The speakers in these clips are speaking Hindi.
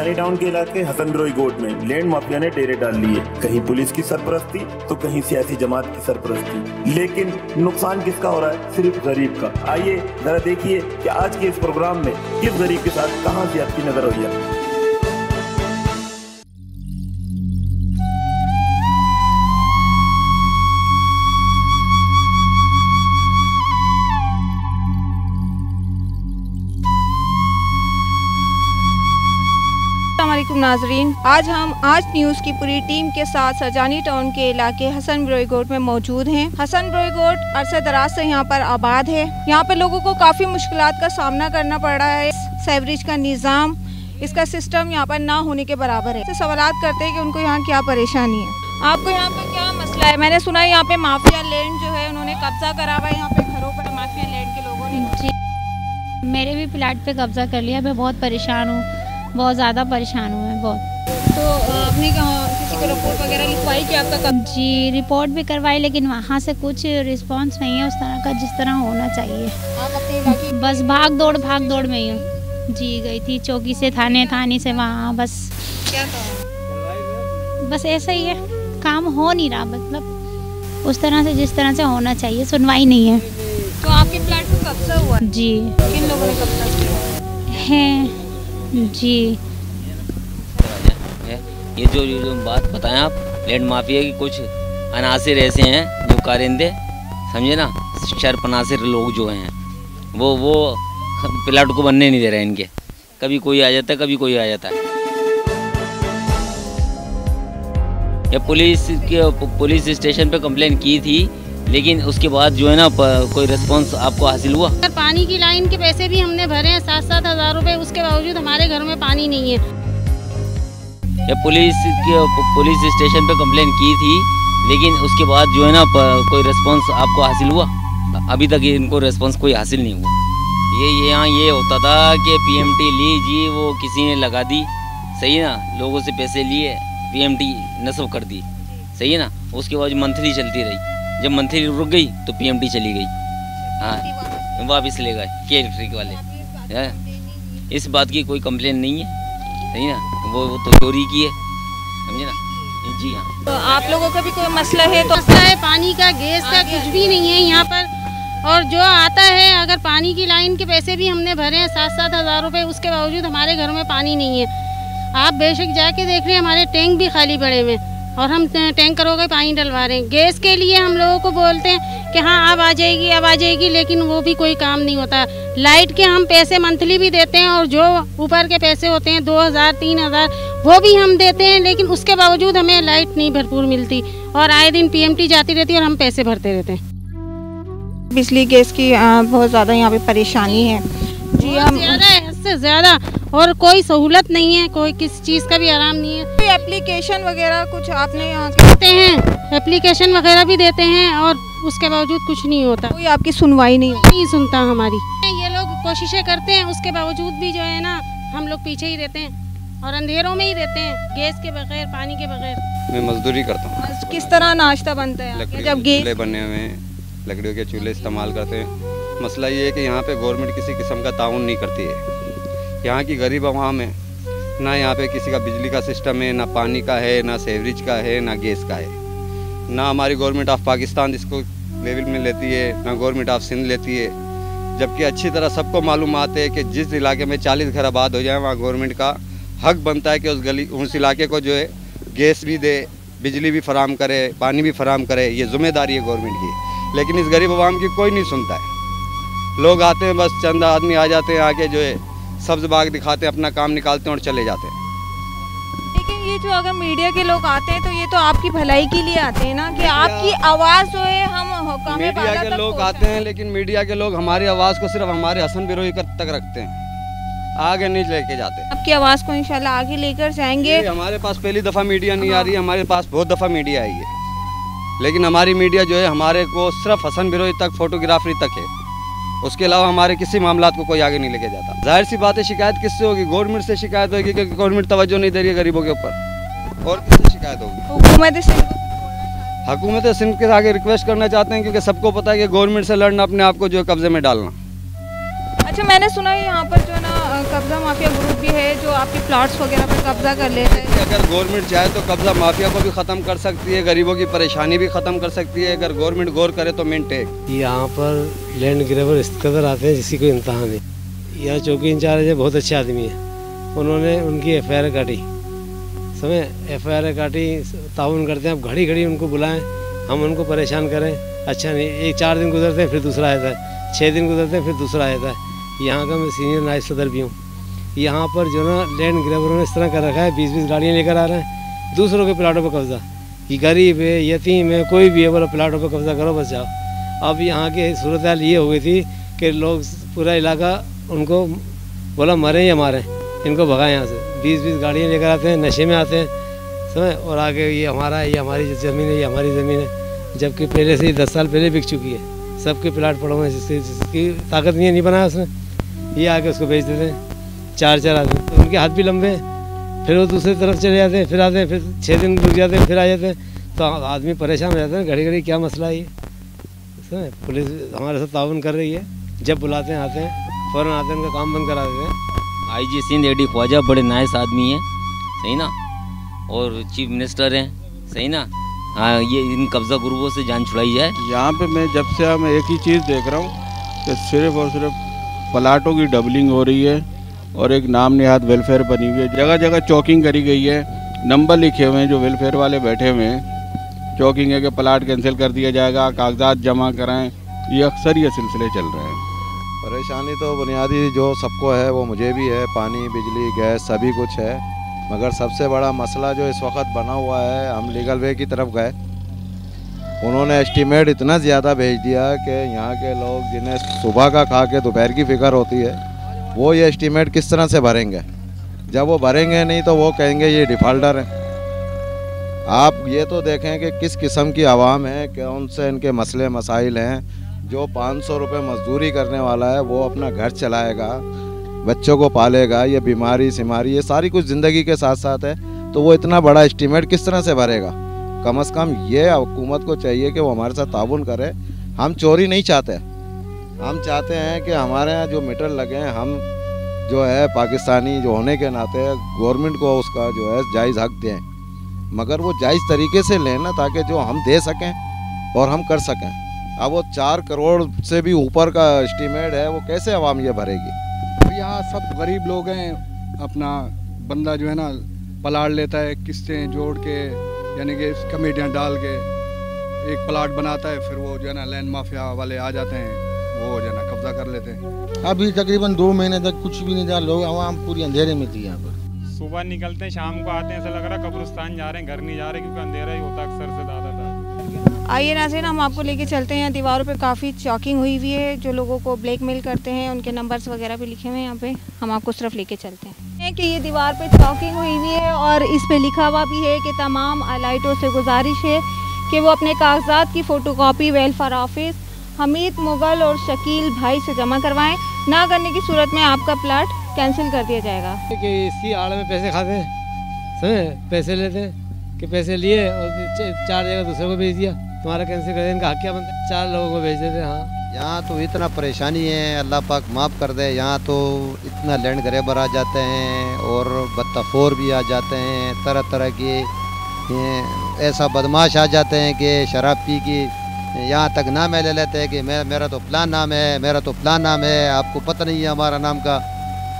शाहजहानी टाउन के इलाके हसन बिरोई गोट में लैंड माफिया ने डेरे डाल लिए। कहीं पुलिस की सरपरस्ती तो कहीं सियासी जमात की सरपरस्ती, लेकिन नुकसान किसका हो रहा है? सिर्फ गरीब का। आइए जरा देखिए कि आज के इस प्रोग्राम में किस गरीब के साथ कहां से आपकी नजर हुई है। अस्सलामुअलैकुम नाजरीन, आज न्यूज़ की पूरी टीम के साथ शाहजहानी टाउन के इलाके हसन बिरोई गोट में मौजूद हैं। हसन बिरोई गोट अरसे दराज से यहाँ पर आबाद है। यहाँ पे लोगों को काफ़ी मुश्किलात का सामना करना पड़ रहा है। सेवरेज का निज़ाम, इसका सिस्टम यहाँ पर ना होने के बराबर है। सवालात करते हैं कि उनको यहाँ क्या परेशानी है। आपको यहाँ पर क्या मसला है? मैंने सुना है यहाँ पे माफिया लैंड जो है उन्होंने कब्जा करा हुआ है। यहाँ पे घरों पर माफिया लैंड के लोगों ने। जी, मेरे भी प्लाट पे कब्जा कर लिया। मैं बहुत परेशान हूँ, बहुत ज़्यादा परेशान हूँ मैं बहुत। तो आपने किसी को रिपोर्ट वगैरह लिखवाई कि आपका जी रिपोर्ट भी करवाई, लेकिन वहाँ से कुछ रिस्पांस नहीं है उस तरह का जिस तरह होना चाहिए। आप अपने इलाके बस भाग दौड़ में ही हूँ। जी गई थी चौकी से थाने, थाने से वहाँ, बस क्या था? बस ऐसा ही है, काम हो नहीं रहा, मतलब उस तरह से जिस तरह से होना चाहिए, सुनवाई नहीं है। तो आपके प्लाट पर कब्जा हुआ है? जी। किन लोगों ने कब्जा किया है? जी ये जो बात बताएं आप, लैंड माफिया की कुछ अनासिर ऐसे हैं जो कारिंदे, समझे ना, शरपनासिर लोग जो हैं वो प्लाट को बनने नहीं दे रहे इनके। कभी कोई आ जाता है, कभी कोई आ जाता है। ये पुलिस स्टेशन पे कंप्लेन की थी, लेकिन उसके बाद जो है ना कोई रिस्पांस आपको हासिल हुआ? पानी की लाइन के पैसे भी हमने भरे हैं 7-7 हज़ार रुपए, उसके बावजूद हमारे घर में पानी नहीं है। ये पुलिस स्टेशन पे कंप्लेन की थी, लेकिन उसके बाद जो है ना कोई रिस्पांस आपको हासिल हुआ? अभी तक इनको रिस्पांस कोई हासिल नहीं हुआ। ये यहाँ ये होता था कि पीएमटी ली जी, वो किसी ने लगा दी, सही ना, लोगों से पैसे लिए, पीएमटी नस्ब कर दी, सही है ना। उसके बाद मंथली चलती रही, जब मंथली रुक गई तो पीएमटी चली गई। हाँ, वापस ले गए के इलेक्ट्रिक वाले। इस बात की कोई कंप्लेन नहीं है, सही ना, वो तो चोरी की है, समझे ना। जी हाँ। तो आप लोगों का भी कोई मसला है? तो मसला है पानी का, गैस का, कुछ भी नहीं है यहाँ पर। और जो आता है, अगर पानी की लाइन के पैसे भी हमने भरे हैं 7-7 हज़ार रुपए, उसके बावजूद हमारे घर में पानी नहीं है। आप बेशक जाके देख रहे हैं, हमारे टैंक भी खाली पड़े हुए और हम टैंकरों का पानी डलवा रहे हैं। गैस के लिए हम लोगों को बोलते हैं कि हाँ अब आ जाएगी, लेकिन वो भी कोई काम नहीं होता। लाइट के हम पैसे मंथली भी देते हैं, और जो ऊपर के पैसे होते हैं 2000-3000 वो भी हम देते हैं, लेकिन उसके बावजूद हमें लाइट नहीं भरपूर मिलती। और आए दिन पीएमटी जाती रहती है और हम पैसे भरते रहते हैं। बिजली गैस की बहुत ज़्यादा यहाँ पे परेशानी है जी। हम ज़्यादा है, हद से ज़्यादा, और कोई सहूलत नहीं है, कोई किसी चीज़ का भी आराम नहीं है। कोई एप्लीकेशन वगैरह कुछ आपने यहाँ देते हैं, एप्लीकेशन वगैरह भी देते हैं, और उसके बावजूद कुछ नहीं होता। कोई आपकी सुनवाई नहीं सुनता हमारी। ये लोग कोशिशें करते हैं, उसके बावजूद भी जो है ना हम लोग पीछे ही रहते हैं और अंधेरों में ही रहते हैं, गैस के बगैर, पानी के बगैर। मैं मजदूरी करता हूँ। किस तरह नाश्ता बनता है? जब चूल्हे बने हुए हैं, लकड़ियों के चूल्हे इस्तेमाल करते हैं। मसला ये है कि यहाँ पे गवर्नमेंट किसी किस्म का ताउन नहीं करती है। यहाँ की गरीब आवाम है ना, यहाँ पे किसी का बिजली का सिस्टम है, ना पानी का है, ना सेवरेज का है, ना गैस का है। ना हमारी गवर्नमेंट ऑफ पाकिस्तान इसको लेवल में लेती है, ना गवर्नमेंट ऑफ सिंध लेती है। जबकि अच्छी तरह सबको मालूमात है कि जिस इलाके में 40 घर आबाद हो जाए, वहाँ गवर्नमेंट का हक बनता है कि उस इलाके को जो है गैस भी दे, बिजली भी फराम करे, पानी भी फराम करे। ये जिम्मेदारी है गवर्नमेंट की, लेकिन इस गरीब आवाम की कोई नहीं सुनता है। लोग आते हैं, बस चंद आदमी आ जाते हैं, आके जो है सब्ज बाग दिखाते हैं, अपना काम निकालते हैं और चले जाते हैं। लेकिन ये जो अगर मीडिया के लोग आते हैं तो ये तो आपकी भलाई के लिए आते हैं ना, कि आपकी आवाज़ जो है हम मीडिया के लोग आते हैं, लेकिन मीडिया के लोग हमारी आवाज़ को सिर्फ हमारे हसन बिरोई तक रखते हैं, आगे नहीं लेके जाते। आपकी आवाज़ को इंशाल्लाह आगे लेकर जाएंगे। हमारे पास पहली दफ़ा मीडिया नहीं आ रही है, हमारे पास बहुत दफ़ा मीडिया आई है, लेकिन हमारी मीडिया जो है हमारे को सिर्फ हसन बिरोई तक, फोटोग्राफरी तक है। उसके अलावा हमारे किसी मामलात को कोई आगे नहीं लेके जाता। जाहिर सी बात है, शिकायत किससे होगी? गवर्नमेंट से शिकायत होगी, क्योंकि गवर्नमेंट तवज्जो नहीं दे रही है गरीबों के ऊपर। और किससे शिकायत होगी? हुकूमत सिंध के आगे रिक्वेस्ट करना चाहते हैं, क्योंकि सबको पता है कि गवर्नमेंट से लड़ना अपने आप को जो है कब्जे में डालना। अच्छा, मैंने सुना है यहाँ पर जो ना कब्जा माफिया ग्रुप भी है जो आपके प्लॉट्स वगैरह पर कब्जा कर लेता है। अगर गवर्नमेंट चाहे तो कब्जा माफिया को भी ख़त्म कर सकती है, गरीबों की परेशानी भी ख़त्म कर सकती है, अगर गवर्नमेंट गौर करे तो मेंटेन। यहाँ पर लैंड ग्रैबर इस कदर आते हैं जिसकी कोई इंतहा नहीं। यहाँ चौकी इंचार्ज है, बहुत अच्छे आदमी है, उन्होंने उनकी FIR काटी, समय FIR काटी, ताउन करते हैं। अब घड़ी घड़ी उनको बुलाएं, हम उनको परेशान करें, अच्छा नहीं। 4 दिन गुजरते हैं फिर दूसरा आता है, 6 दिन गुजरते हैं फिर दूसरा आता है। यहाँ का मैं सीनियर नायब सदर भी हूँ। यहाँ पर जो ना लैंड ग्रैबरों ने इस तरह कर रखा है, 20-20 गाड़ियाँ लेकर आ रहे हैं, दूसरों के प्लाटों पर कब्जा, कि गरीब है, यतीम है, कोई भी है, बोला प्लाटों पर कब्जा करो बस जाओ। अब यहाँ की सूरत हाल ये हो गई थी कि लोग पूरा इलाका उनको बोला मरें या मारें, इनको भगाएं यहाँ से। 20-20 गाड़ियाँ लेकर आते हैं, नशे में आते हैं, समझ, और आगे ये हमारा है, ये हमारी ज़मीन है, ये हमारी ज़मीन है, जबकि पहले से ही 10 साल पहले बिक चुकी है। सबके प्लाट पड़े हुए हैं, जिसकी ताकत नहीं बनाया उसने, ये आके उसको बेच देते हैं 4-4 आदमी। तो उनके हाथ भी लंबे हैं, फिर वो दूसरी तरफ चले जाते हैं, फिर आते हैं, फिर 6 दिन रुक जाते हैं, फिर आ जाते हैं। तो आदमी परेशान हो जाता है, घड़ी घड़ी क्या मसला है ये। पुलिस हमारे साथ ताउन कर रही है, जब बुलाते हैं आते हैं, फ़ौरन आते हैं, उनका काम बंद करा देते हैं। IG सिंध AD ख्वाजा बड़े नाइस आदमी हैं, सही ना, और चीफ मिनिस्टर हैं, सही ना। हाँ, ये इन कब्जा ग्रुपों से जान छुड़ाई जाए। यहाँ पे मैं जब से मैं एक ही चीज़ देख रहा हूँ कि सिर्फ और सिर्फ प्लाटों की डबलिंग हो रही है और एक नाम निहाद वेलफेयर बनी हुई है। जगह जगह चौकिंग करी गई है, नंबर लिखे हुए हैं, जो वेलफेयर वाले बैठे हुए हैं, चौकिंग है कि प्लाट कैंसिल कर दिया जाएगा, कागजात जमा कराएं, ये अक्सर ये सिलसिले चल रहे हैं। परेशानी तो बुनियादी जो सबको है वो मुझे भी है, पानी, बिजली, गैस सभी कुछ है, मगर सबसे बड़ा मसला जो इस वक्त बना हुआ है, हम लीगल वे की तरफ गए, उन्होंने एस्टीमेट इतना ज़्यादा भेज दिया कि यहाँ के लोग जिन्हें सुबह का खा के दोपहर की फ़िक्र होती है, वो ये एस्टीमेट किस तरह से भरेंगे। जब वो भरेंगे नहीं तो वो कहेंगे ये डिफ़ॉल्टर है। आप ये तो देखें कि किस किस्म की आवाम है, कौन से इनके मसले मसाइल हैं। जो 500 रुपये मजदूरी करने वाला है वो अपना घर चलाएगा, बच्चों को पालेगा, ये बीमारी सिमारी ये सारी कुछ ज़िंदगी के साथ साथ है, तो वो इतना बड़ा एस्टीमेट किस तरह से भरेगा। कम से कम ये हुकूमत को चाहिए कि वो हमारे साथ ताउन करे। हम चोरी नहीं चाहते, हम चाहते हैं कि हमारे यहाँ जो मीटर लगे हैं, हम जो है पाकिस्तानी जो होने के नाते गवर्नमेंट को उसका जो है जायज़ हक दें, मगर वो जायज़ तरीके से लें ना, ताकि जो हम दे सकें और हम कर सकें। अब वो 4 करोड़ से भी ऊपर का एस्टीमेट है, वो कैसे आवाम ये भरेगी। यहाँ सब गरीब लोग हैं, अपना बंदा जो है ना प्लाट लेता है, किस्तें जोड़ के, यानी कि कमेटियाँ डाल के एक प्लाट बनाता है, फिर वो जो है ना लैंड माफिया वाले आ जाते हैं, वो जो है ना कब्जा कर लेते हैं। अभी तकरीबन 2 महीने तक कुछ भी नहीं था, लोग आवाम पूरी अंधेरे में थी। यहाँ पर सुबह निकलते हैं, शाम को आते हैं, ऐसा लग रहा है कब्रिस्तान जा रहे हैं, घर नहीं जा रहे, क्योंकि अंधेरा ही होता अक्सर से ज़्यादा। आइए नाज़रीन, हम आपको लेके चलते हैं। दीवारों पे काफ़ी चॉकिंग हुई हुई है, जो लोगों को ब्लैकमेल करते हैं, उनके नंबर्स वगैरह भी लिखे हुए हैं यहाँ पे, हम आपको सिर्फ लेके चलते हैं कि ये दीवार पे चॉकिंग हुई हुई है और इस पे लिखा हुआ भी है कि तमाम अलाइटों से गुजारिश है कि वो अपने कागजात की photocopy welfare office Hamid Mughal और शकील भाई से जमा करवाएं, ना करने की सूरत में आपका प्लाट कैंसिल कर दिया जाएगा। कि इसकी आड़ में पैसे खाते हैं, समझे, पैसे लेते हैं कि पैसे लिए और 4 जगह दूसरे को भेज दिया, तुम्हारा कैंसिल कर दिया, इनका हक क्या बनता है, 4 लोगों को भेज देते हैं। हाँ, यहाँ तो इतना परेशानी है, अल्लाह पाक माफ़ कर दे। यहाँ तो इतना लैंड ग्रैबर आ जाते हैं और बदतखोर भी आ जाते हैं, तरह तरह के ऐसा बदमाश आ जाते हैं कि शराब पी की यहाँ तक नाम ले लेते हैं कि मेरा तो प्लान नाम है, मेरा तो प्लान नाम है, आपको पता नहीं है हमारा नाम का।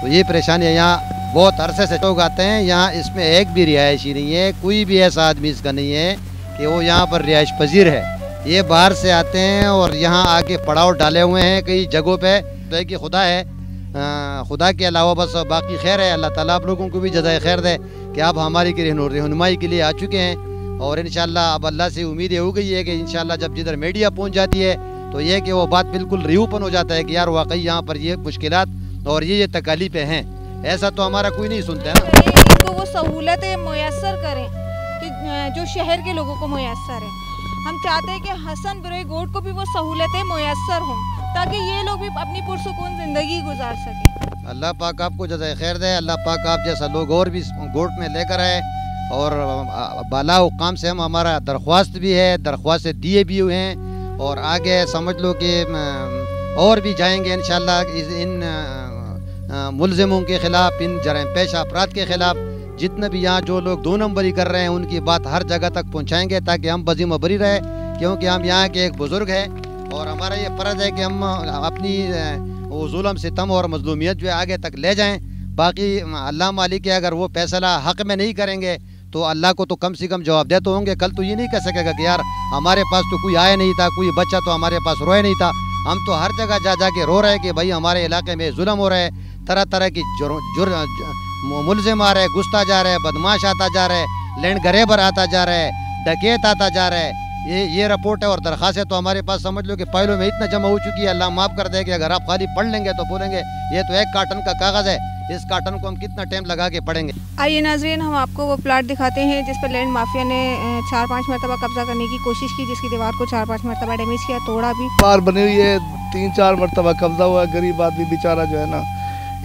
तो ये परेशानी है। यहाँ बहुत अरसे से लोग आते हैं, यहाँ इसमें एक भी रिहायशी नहीं है, कोई भी ऐसा आदमी इसका नहीं है कि वो यहाँ पर रिहाइश पजीर है। ये बाहर से आते हैं और यहाँ आके पड़ाव डाले हुए हैं कई जगहों पे। तो है कि खुदा है, खुदा के अलावा बस बाकी खैर है। अल्लाह ताला आप लोगों को भी जज़ाए खैर दे कि आप हमारी रहनुमाई के लिए आ चुके हैं। और इंशाल्लाह अब अल्लाह से उम्मीद ये हो गई है कि इंशाल्लाह जब जिधर मीडिया पहुँच जाती है तो ये कि वो बात बिल्कुल रियूपन हो जाता है कि यार वाकई यहाँ पर ये मुश्किलात और ये तकालीफें हैं। ऐसा तो हमारा कोई नहीं सुनता है ना। इनको वो सहूलतें मुयस्सर करें कि जो शहर के लोगों को मुयस्सर है। हम चाहते हैं कि हसन बिरोई गोट को भी वो सहूलतें मुयस्सर हों ताकि ये लोग भी अपनी पुरसुकून ज़िंदगी गुजार सकें। अल्लाह पाक आपको जज़ाए खैर दे। अल्लाह पाक आप जैसा लोग और भी गोट में लेकर आए। और बाला हुकाम से हम हमारा दरख्वास्त भी है, दरख्वास्त दिए भी हुए हैं। और आगे समझ लो कि और भी जाएंगे इंशाल्लाह इन मुलजिमों के ख़िलाफ़, इन जराइम पेशा अफराद के ख़िलाफ़ जितने भी यहाँ जो लोग 2 नंबरी कर रहे हैं उनकी बात हर जगह तक पहुँचाएँगे ताकि हम बज़ीम बरी रहे, क्योंकि हम यहाँ के एक बुज़ुर्ग हैं और हमारा ये फ़र्ज़ है कि हम अपनी वो जुल्म सितम और मज़लूमियत जो है आगे तक ले जाएँ। बाकी अल्लाह मालिक है, अगर वो फैसला हक़ में नहीं करेंगे तो अल्लाह को तो कम से कम जवाबदेह तो होंगे। कल तो ये नहीं कह सकेगा कि यार हमारे पास तो कोई आया नहीं था, कोई बच्चा तो हमारे पास रोया नहीं था। हम तो हर जगह जा जा के रो रहे हैं कि भाई हमारे इलाके में जुल्म हो रहा है, तरह तरह की मुलजिम आ रहे, गुस्ता जा रहे, बदमाश आता जा रहे, लैंड गरेबर आता जा रहा है, डकैत आता जा रहा है। ये रिपोर्ट है और दरख्वास्त तो हमारे पास समझ लो कि फाइलों में इतना जमा हो चुकी है, अल्लाह माफ़ कर देगा। अगर आप खाली पढ़ लेंगे तो बोलेंगे ये तो 1 कार्टन का कागज़ है, इस कार्टन को हम कितना टाइम लगा के पढ़ेंगे। आइए नाज़रीन, हम आपको वो प्लाट दिखाते हैं जिस पर लैंड माफिया ने 4-5 मरतबा कब्जा करने की कोशिश की, जिसकी दीवार को 4-5 मरतबा डैमेज किया, तोड़ा भी। बार बनी हुई है, 3-4 मरतबा कब्जा हुआ है। गरीब आदमी बेचारा जो है ना,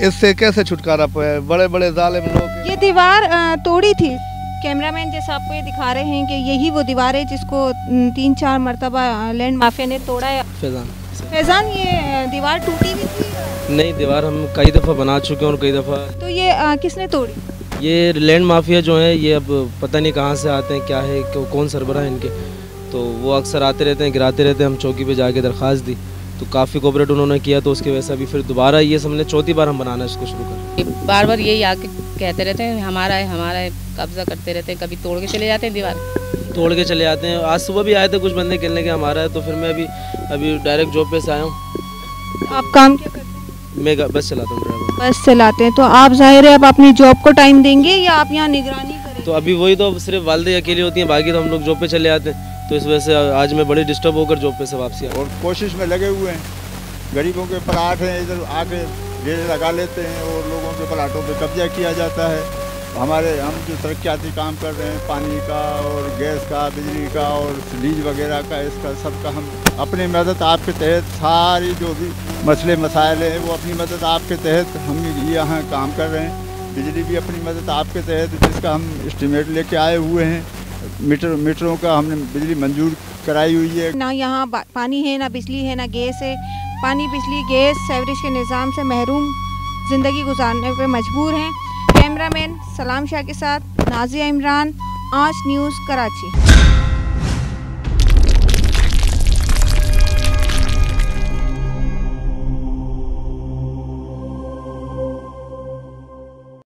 इससे कैसे छुटकारा पाए? बड़े बड़े जालिम लोग। ये दीवार तोड़ी थी। कैमरामैन जैसा आपको ये दिखा रहे हैं कि यही वो दीवार है जिसको 3-4 मरतबा लैंड माफिया ने तोड़ा है। फैजान, ये दीवार टूटी हुई थी? नहीं, दीवार हम कई दफ़ा बना चुके हैं और कई दफ़ा। तो ये किसने तोड़ी? ये लैंड माफिया जो है, ये अब पता नहीं कहाँ से आते हैं, क्या है, कौन सरबराह है इनके, तो वो अक्सर आते रहते हैं, गिराते रहते हैं। हम चौकी पे जाके दरख्वास्त दी तो काफ़ी कोऑपरेट उन्होंने किया, तो उसकी वजह से अभी फिर दोबारा ये समझे 4थी बार हम बनाना इसको शुरू कर। बार बार यही आके कहते रहते हैं हमारा है, कब्जा करते रहते हैं, कभी तोड़ के चले जाते हैं, दीवार तोड़ के चले जाते हैं। आज सुबह भी आए थे कुछ बंदे कहने के हमारा है, तो फिर मैं अभी डायरेक्ट जॉब पे से आया हूँ। आप काम क्या करते हैं? मैं बस चलाता हूँ, ड्राइवर। बस चलाते हैं, तो आप जाहिर है अब अपनी जॉब को टाइम देंगे या आप यहाँ निगरानी करेंगे? तो अभी वही तो सिर्फ वालदे अकेली होती हैं, बाकी तो हम लोग जॉब पे चले आते हैं, तो इस वजह से आज मैं बड़ी डिस्टर्ब होकर जॉब पे से वापसी आया। और कोशिश में लगे हुए हैं, गरीबों के प्लाट हैं, इधर आके ढेर लगा लेते हैं और लोगों के प्लाटों पे कब्जा किया जाता है। हम जो तरक्याती काम कर रहे हैं, पानी का और गैस का, बिजली का और लीज वगैरह का, इसका सबका हम अपनी मदद आपके तहत, सारी जो भी मसले मसाइल हैं वो अपनी मदद आपके तहत हम यहाँ काम कर रहे हैं। बिजली भी अपनी मदद आपके तहत, जिसका हम एस्टिमेट लेके आए हुए हैं। मीटरों का हमने बिजली मंजूर कराई हुई है। ना यहाँ पानी है, ना बिजली है, ना गैस है। पानी, बिजली, गैस, सीवरेज के निज़ाम से महरूम ज़िंदगी गुजारने पे मजबूर हैं। कैमरामैन सलाम शाह के साथ नाज़िया इमरान, आज न्यूज़, कराची।